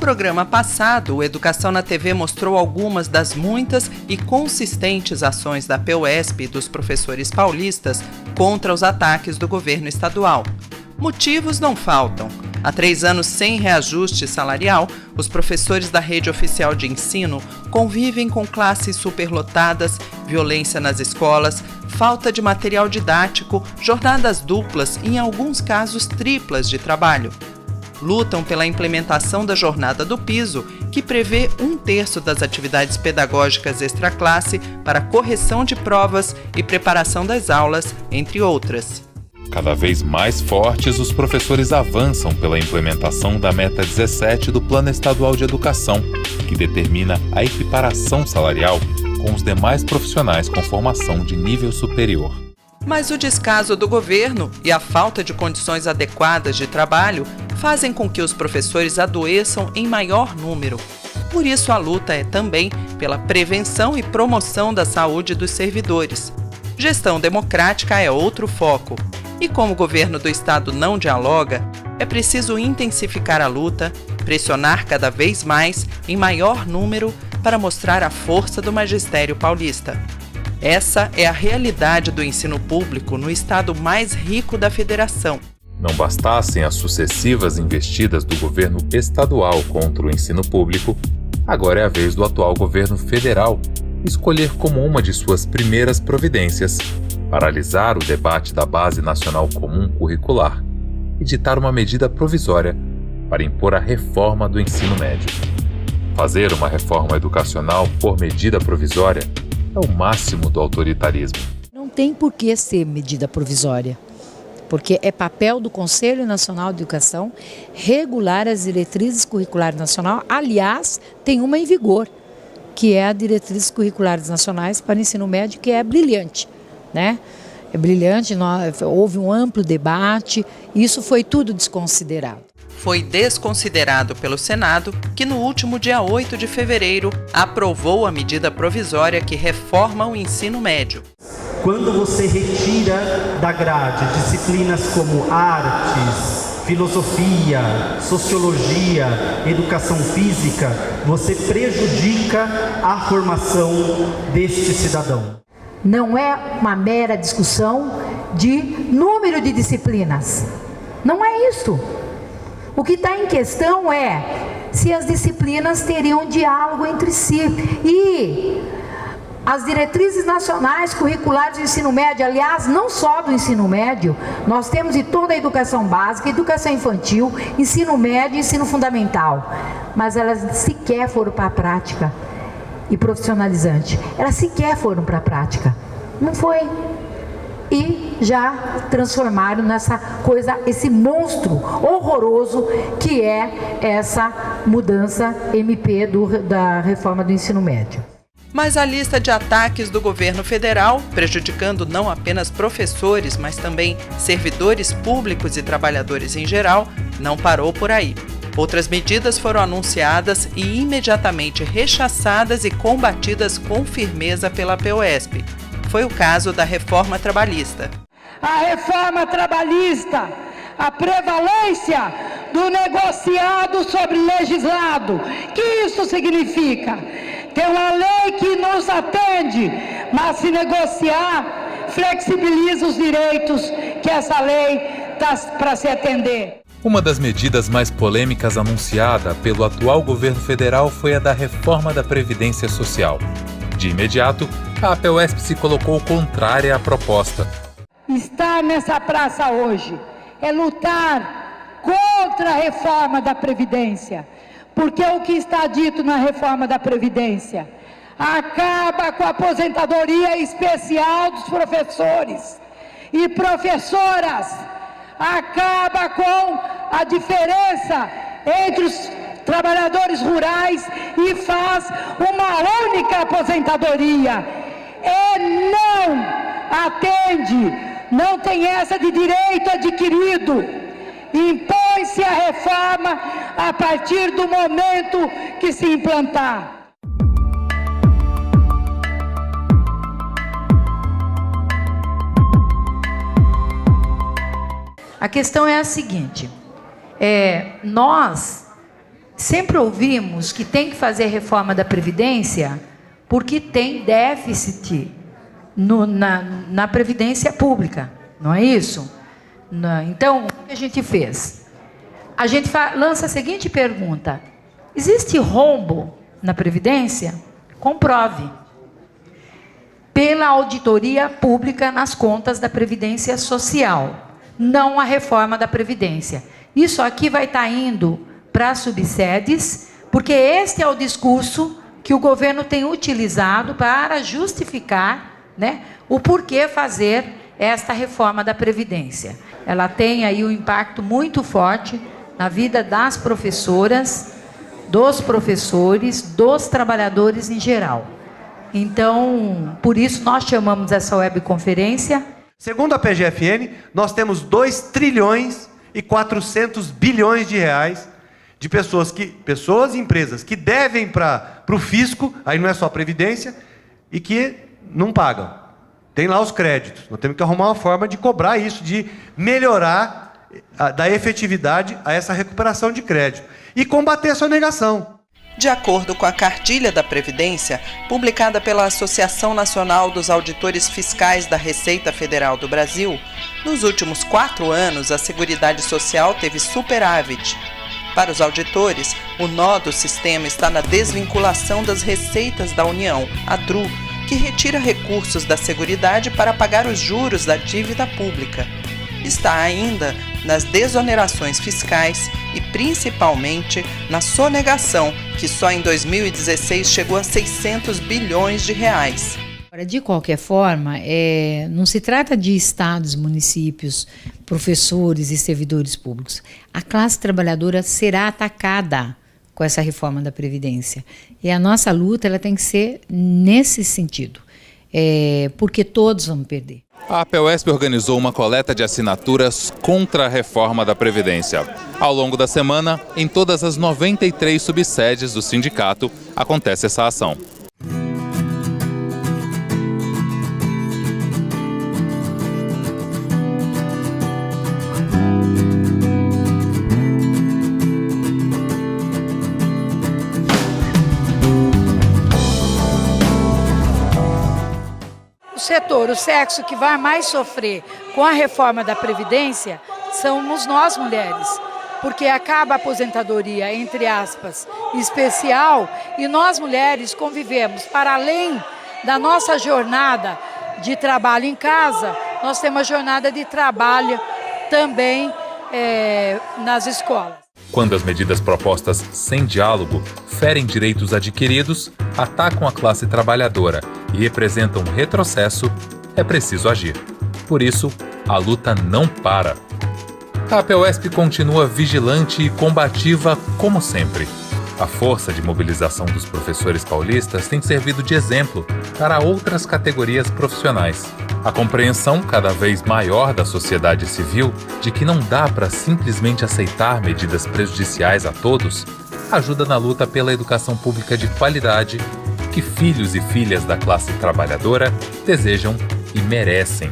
programa passado, o Educação na TV mostrou algumas das muitas e consistentes ações da PUESP e dos professores paulistas contra os ataques do governo estadual. Motivos não faltam. Há 3 anos sem reajuste salarial, os professores da rede oficial de ensino convivem com classes superlotadas, violência nas escolas, falta de material didático, jornadas duplas e, em alguns casos, triplas de trabalho. Lutam pela implementação da jornada do piso, que prevê 1/3 das atividades pedagógicas extraclasse para correção de provas e preparação das aulas, entre outras. Cada vez mais fortes, os professores avançam pela implementação da meta 17 do Plano Estadual de Educação, que determina a equiparação salarial com os demais profissionais com formação de nível superior. Mas o descaso do governo e a falta de condições adequadas de trabalho fazem com que os professores adoeçam em maior número. Por isso, a luta é também pela prevenção e promoção da saúde dos servidores. Gestão democrática é outro foco. E como o governo do estado não dialoga, é preciso intensificar a luta, pressionar cada vez mais, em maior número, para mostrar a força do magistério paulista. Essa é a realidade do ensino público no estado mais rico da federação. Não bastassem as sucessivas investidas do governo estadual contra o ensino público, agora é a vez do atual governo federal escolher como uma de suas primeiras providências paralisar o debate da Base Nacional Comum Curricular e ditar uma medida provisória para impor a reforma do ensino médio. Fazer uma reforma educacional por medida provisória é o máximo do autoritarismo. Não tem por que ser medida provisória, porque é papel do Conselho Nacional de Educação regular as diretrizes curriculares nacionais. Aliás, tem uma em vigor, que é a Diretrizes Curriculares Nacionais para o Ensino Médio, que é brilhante, né? É brilhante, houve um amplo debate, isso foi tudo desconsiderado. Foi desconsiderado pelo Senado, que no último dia 8 de fevereiro aprovou a medida provisória que reforma o ensino médio. Quando você retira da grade disciplinas como artes, filosofia, sociologia, educação física, você prejudica a formação deste cidadão. Não é uma mera discussão de número de disciplinas. Não é isso. O que está em questão é se as disciplinas teriam diálogo entre si. E as diretrizes nacionais curriculares do ensino médio, aliás, não só do ensino médio, nós temos de toda a educação básica, educação infantil, ensino médio e ensino fundamental. Mas elas sequer foram para a prática e profissionalizante. Elas sequer foram para a prática. Não foi. E já transformaram nessa coisa, esse monstro horroroso que é essa mudança MP da reforma do ensino médio. Mas a lista de ataques do governo federal, prejudicando não apenas professores, mas também servidores públicos e trabalhadores em geral, não parou por aí. Outras medidas foram anunciadas e imediatamente rechaçadas e combatidas com firmeza pela PUESP. Foi o caso da reforma trabalhista. A reforma trabalhista, a prevalência do negociado sobre o legislado. O que isso significa? Tem uma lei que nos atende, mas se negociar, flexibiliza os direitos que essa lei está para se atender. Uma das medidas mais polêmicas anunciada pelo atual governo federal foi a da reforma da Previdência Social. De imediato, a PUESP se colocou contrária à proposta. Estar nessa praça hoje é lutar contra a reforma da Previdência, porque o que está dito na reforma da Previdência acaba com a aposentadoria especial dos professores e professoras, acaba com a diferença entre os trabalhadores rurais e faz uma única aposentadoria. E não atende, não tem essa de direito adquirido. Impõe-se a reforma a partir do momento que se implantar. A questão é a seguinte, nós Sempre ouvimos que tem que fazer reforma da Previdência porque tem déficit na Previdência Pública, não é isso? Então, o que a gente fez? A gente lança a seguinte pergunta: existe rombo na Previdência? Comprove. Pela auditoria pública nas contas da Previdência Social, não a reforma da Previdência. Isso aqui vai estar indo para as subsedes, porque este é o discurso que o governo tem utilizado para justificar, né, o porquê fazer esta reforma da Previdência. Ela tem aí um impacto muito forte na vida das professoras, dos professores, dos trabalhadores em geral. Então, por isso nós chamamos essa webconferência. Segundo a PGFN, nós temos 2 trilhões e 400 bilhões de reais de pessoas e empresas que devem para o fisco, aí não é só a Previdência, e que não pagam. Tem lá os créditos. Nós temos que arrumar uma forma de cobrar isso, de melhorar, da efetividade a essa recuperação de crédito. E combater a sonegação. De acordo com a Cartilha da Previdência, publicada pela Associação Nacional dos Auditores Fiscais da Receita Federal do Brasil, nos últimos 4 anos a Seguridade Social teve superávit. Para os auditores, o nó do sistema está na desvinculação das receitas da União, a DRU, que retira recursos da Seguridade para pagar os juros da dívida pública. Está ainda nas desonerações fiscais e principalmente na sonegação, que só em 2016 chegou a 600 bilhões de reais. De qualquer forma, não se trata de estados, municípios, professores e servidores públicos. A classe trabalhadora será atacada com essa reforma da Previdência. E a nossa luta ela tem que ser nesse sentido, porque todos vão perder. A APEUESP organizou uma coleta de assinaturas contra a reforma da Previdência. Ao longo da semana, em todas as 93 subsedes do sindicato, acontece essa ação. O sexo que vai mais sofrer com a reforma da Previdência somos nós mulheres, porque acaba a aposentadoria, entre aspas, especial, e nós mulheres convivemos, para além da nossa jornada de trabalho em casa, nós temos a jornada de trabalho também nas escolas. Quando as medidas propostas sem diálogo ferem direitos adquiridos, atacam a classe trabalhadora e representam um retrocesso, é preciso agir. Por isso, a luta não para. A APEUESP continua vigilante e combativa como sempre. A força de mobilização dos professores paulistas tem servido de exemplo para outras categorias profissionais. A compreensão cada vez maior da sociedade civil de que não dá para simplesmente aceitar medidas prejudiciais a todos ajuda na luta pela educação pública de qualidade que filhos e filhas da classe trabalhadora desejam e merecem.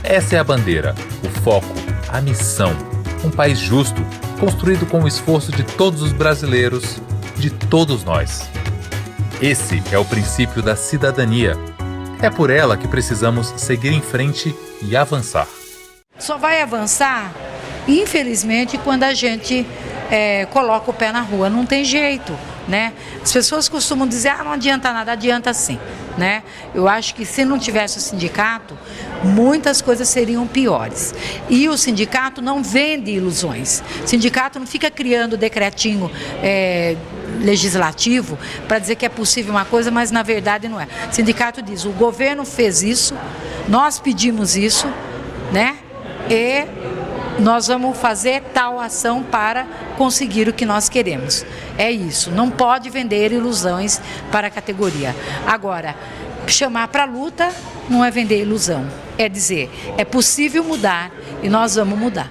Essa é a bandeira, o foco, a missão. Um país justo, construído com o esforço de todos os brasileiros, de todos nós. Esse é o princípio da cidadania. É por ela que precisamos seguir em frente e avançar. Só vai avançar, infelizmente, quando a gente coloca o pé na rua. Não tem jeito, né? As pessoas costumam dizer, não adianta nada, adianta sim, né? Eu acho que se não tivesse o sindicato, muitas coisas seriam piores. E o sindicato não vende ilusões. O sindicato não fica criando decretinho legislativo para dizer que é possível uma coisa, mas na verdade não é. O sindicato diz, o governo fez isso, nós pedimos isso, né? E nós vamos fazer tal ação para conseguir o que nós queremos. É isso, não pode vender ilusões para a categoria. Agora, chamar para a luta não é vender ilusão, é dizer, é possível mudar e nós vamos mudar.